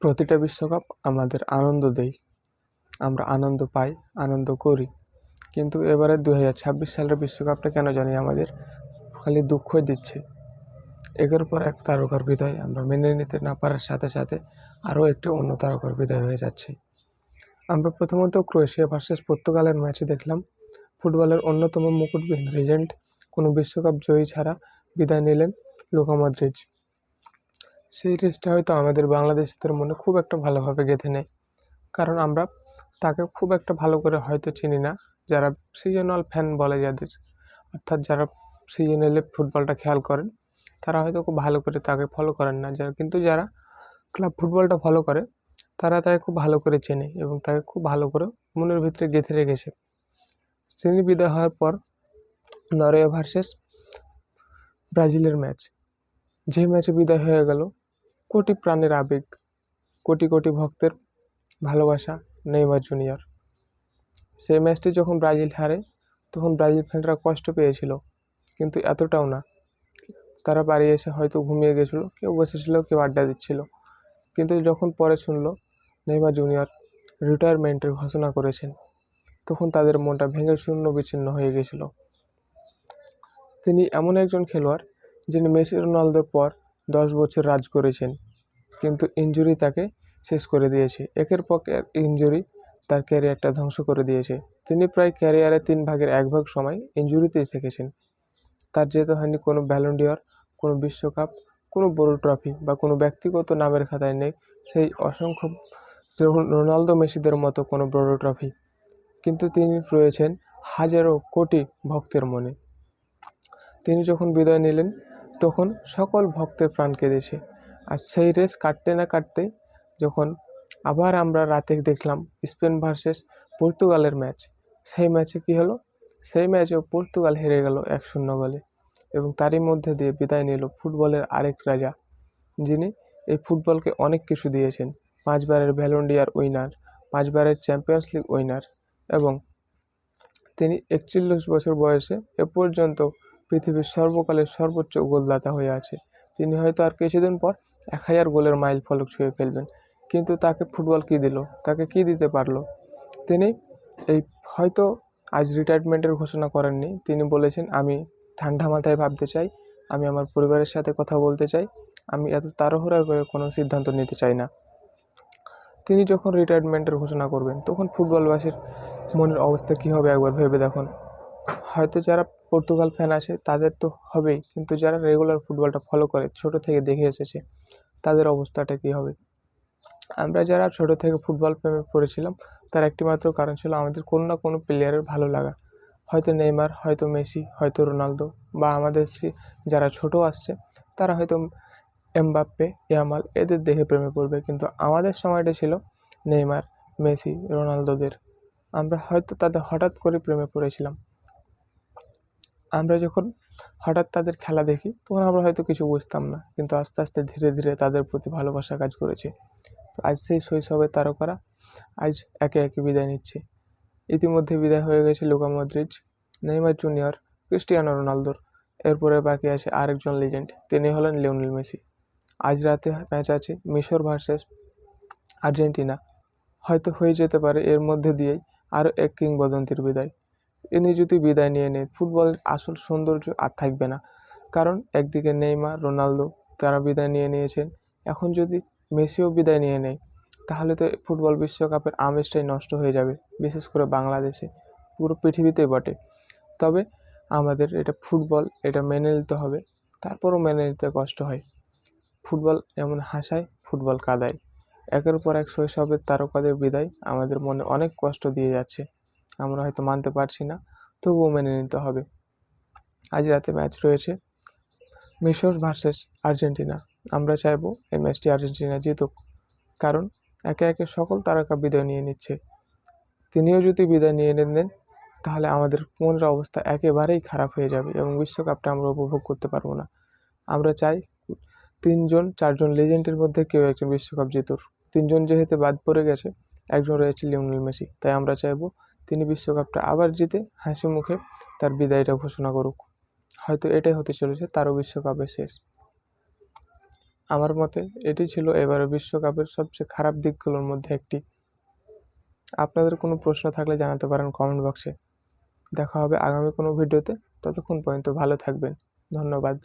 প্রতিটা বিশ্বকাপ আমাদের আনন্দ দেয়, আমরা আনন্দ পাই, আনন্দ করি। কিন্তু এবারে 2026 সালের বিশ্বকাপটা কেন জানি আমাদের খালি দুঃখই দিচ্ছে। একের পর এক তারকার বিদায় আমরা মেনে নিতে না পারার সাথে সাথে আরও একটি অন্য তারকার বিদায় হয়ে যাচ্ছে। আমরা প্রথমত ক্রোয়েশিয়া ভার্সেস পর্তুগালের ম্যাচে দেখলাম ফুটবলের অন্যতম মুকুটবিহীন লেজেন্ড কোনো বিশ্বকাপ জয়ী ছাড়া বিদায় নিলেন লুকা মদ্রিচ। সেই রেসটা হয়তো আমাদের বাংলাদেশিদের মনে খুব একটা ভালোভাবে গেঁথে নেয়, কারণ আমরা তাকে খুব একটা ভালো করে হয়তো চিনি না। যারা সিজনাল ফ্যান বলে যাদের, অর্থাৎ যারা সিজনালে ফুটবলটা খেয়াল করেন, তারা হয়তো খুব ভালো করে তাকে ফলো করেন না। কিন্তু যারা ক্লাব ফুটবলটা ফলো করে তারা তাকে খুব ভালো করে চেনে এবং তাকে খুব ভালো করে মনের ভিতরে গেঁথে রেখেছে। তিনি বিদায় হওয়ার পর নরওয়ে ভার্সেস ব্রাজিলের ম্যাচ, যে ম্যাচে বিদায় হয়ে গেল কোটি প্রাণের আবেগ, কোটি কোটি ভক্তের ভালোবাসা নেইমার জুনিয়র। সেই ম্যাচটি যখন ব্রাজিল হারে তখন ব্রাজিল ফ্যানরা কষ্ট পেয়েছিল, কিন্তু এতটাও না। তারা বাড়ি এসে হয়তো ঘুমিয়ে গেছিল, কেউ বসেছিল, কেউ আড্ডা দিচ্ছিল। কিন্তু যখন পরে শুনলো নেইমার জুনিয়র রিটায়ারমেন্টের ঘোষণা করেছেন, তখন তাদের মনটা ভেঙে শূন্য বিচ্ছিন্ন হয়ে গেছিল। তিনি এমন একজন খেলোয়াড় যিনি মেসি রোনালদোর পর 10 বছর রাজ করেছেন, কিন্তু ইনজুরি তাকে শেষ করে দিয়েছে। একের পর এক ইনজুরি তার ক্যারিয়ারটা ধ্বংস করে দিয়েছে। তিনি প্রায় ক্যারিয়ারে 3/1 সময় ইনজুরিতেই থেকেছেন। তার যেতে হয়নি কোনো ব্যালন ডি'র, কোনো বিশ্বকাপ, কোনো বড় ট্রফি বা কোনো ব্যক্তিগত নামের খাতায় নেই সেই অসংখ্য রোনালদো মেসিদের মতো কোনো বড় ট্রফি, কিন্তু তিনি রয়েছেন হাজারো কোটি ভক্তের মনে। তিনি যখন বিদায় নিলেন তখন সকল ভক্তের প্রাণ কেঁদেছে। আর সেই রেস কাটতে না কাটতেই যখন আবার আমরা রাতে দেখলাম স্পেন ভার্সেস পর্তুগালের ম্যাচ, সেই ম্যাচে কী হলো? সেই ম্যাচেও পর্তুগাল হেরে গেল 1-0 গোলে, এবং তারই মধ্যে দিয়ে বিদায় নিল ফুটবলের আরেক রাজা, যিনি এই ফুটবলকে অনেক কিছু দিয়েছেন। 5 বারের ব্যালন ডি'র উইনার, 5 বারের চ্যাম্পিয়ন্স লিগ উইনার, এবং তিনি 41 বছর বয়সে এ পর্যন্ত পৃথিবীর সর্বকালের সর্বোচ্চ গোলদাতা হয়ে আছে। তিনি হয়তো আর কিছুদিন পর 1000 গোলের মাইল ফলক ছুঁয়ে ফেলবেন, কিন্তু তাকে ফুটবল কী দিল, তাকে কী দিতে পারলো? তিনি এই হয়তো আজ রিটায়ারমেন্টের ঘোষণা করেননি। তিনি বলেছেন, আমি ঠান্ডা মাথায় ভাবতে চাই, আমি আমার পরিবারের সাথে কথা বলতে চাই, আমি এত তাড়াহুড়া করে কোনো সিদ্ধান্ত নিতে চাই না। তিনি যখন রিটায়ারমেন্টের ঘোষণা করবেন তখন ফুটবলবাসীর মনের অবস্থা কী হবে একবার ভেবে দেখুন। হয়তো যারা পর্তুগাল ফ্যান আছে তাদের তো হবেই, কিন্তু যারা রেগুলার ফুটবলটা ফলো করে, ছোট থেকে দেখে এসেছে, তাদের অবস্থাটা কী হবে? আমরা যারা ছোট থেকে ফুটবল প্রেমে পড়েছিলাম তার একটি মাত্র কারণ ছিল আমাদের কোনো না কোনো প্লেয়ারের ভালো লাগা। হয়তো নেইমার, হয়তো মেসি, হয়তো রোনালদো, বা আমাদের যারা ছোট আসছে তারা হয়তো এমবাপ্পে, ইয়ামাল, এদের দেখে প্রেমে পড়বে। কিন্তু আমাদের সময়টা ছিল নেইমার, মেসি, রোনালদোদের। আমরা হয়তো তাদের হঠাৎ করে প্রেমে পড়েছিলাম। আমরা যখন হঠাৎ তাদের খেলা দেখি তখন আমরা হয়তো কিছু বুঝতাম না, কিন্তু আস্তে আস্তে ধীরে ধীরে তাদের প্রতি ভালোবাসা কাজ করেছে। তো আজ সেই শৈশবের তারকারা আজ একে একে বিদায় নিচ্ছে। ইতিমধ্যে বিদায় হয়ে গেছে Luka Modric, Neymar Junior, Cristiano রোনালদোর। এরপরে বাকি আছে আরেকজন লিজেন্ড, তিনি হলেন লিওনেল মেসি। আজ রাতে ম্যাচ আছে মিশর ভার্সেস আর্জেন্টিনা। হয়তো হয়ে যেতে পারে এর মধ্যে দিয়েই আরও এক কিংবদন্তির বিদায়। ইনি যদি বিদায় নিয়ে নেয় ফুটবলের আসল সৌন্দর্য আর থাকবে না, কারণ একদিকে নেইমার, রোনালদো তারা বিদায় নিয়ে নিয়েছেন। এখন যদি মেসিও বিদায় নিয়ে নেয় তাহলে তো ফুটবল বিশ্বকাপের আমেজটাই নষ্ট হয়ে যাবে, বিশেষ করে বাংলাদেশে, পুরো পৃথিবীতেই বটে। তবে আমাদের এটা ফুটবল, এটা মেনে নিতে হবে। তারপরও মেনে নিতে কষ্ট হয়। ফুটবল এমন হাসায়, ফুটবল কাঁদায়। একের পর এক শৈশবের তারকাদের বিদায় আমাদের মনে অনেক কষ্ট দিয়ে যাচ্ছে। আমরা হয়তো মানতে পারছি না, তবুও মেনে নিতে হবে। আজ রাতে ম্যাচ রয়েছে মিশর ভার্সেস আর্জেন্টিনা। আমরা চাইবো এই ম্যাচটি আর্জেন্টিনা জিতুক, কারণ একে একে সকল তারকা বিদায় নিয়ে নিচ্ছে। তিনিও যদি বিদায় নিয়ে নেন তাহলে আমাদের মনের অবস্থা একেবারেই খারাপ হয়ে যাবে এবং বিশ্বকাপটা আমরা উপভোগ করতে পারবো না। আমরা চাই 3-4জন লেজেন্ডের মধ্যে কেউ একজন বিশ্বকাপ জিতুক। 3জন যেহেতু বাদ পড়ে গেছে, একজন রয়েছে লিওনেল মেসি, তাই আমরা চাইবো তিনি বিশ্বকাপটা আবার জিতে হাসি মুখে তার বিদায়টা ঘোষণা করুক। হয়তো এটাই হতে চলেছে তারও বিশ্বকাপের শেষ। আমার মতে এটি ছিল এবারের বিশ্বকাপের সবচেয়ে খারাপ দিকগুলোর মধ্যে একটি। আপনাদের কোনো প্রশ্ন থাকলে জানাতে পারেন কমেন্ট বক্সে। দেখা হবে আগামী কোনো ভিডিওতে। ততক্ষণ পর্যন্ত ভালো থাকবেন। ধন্যবাদ।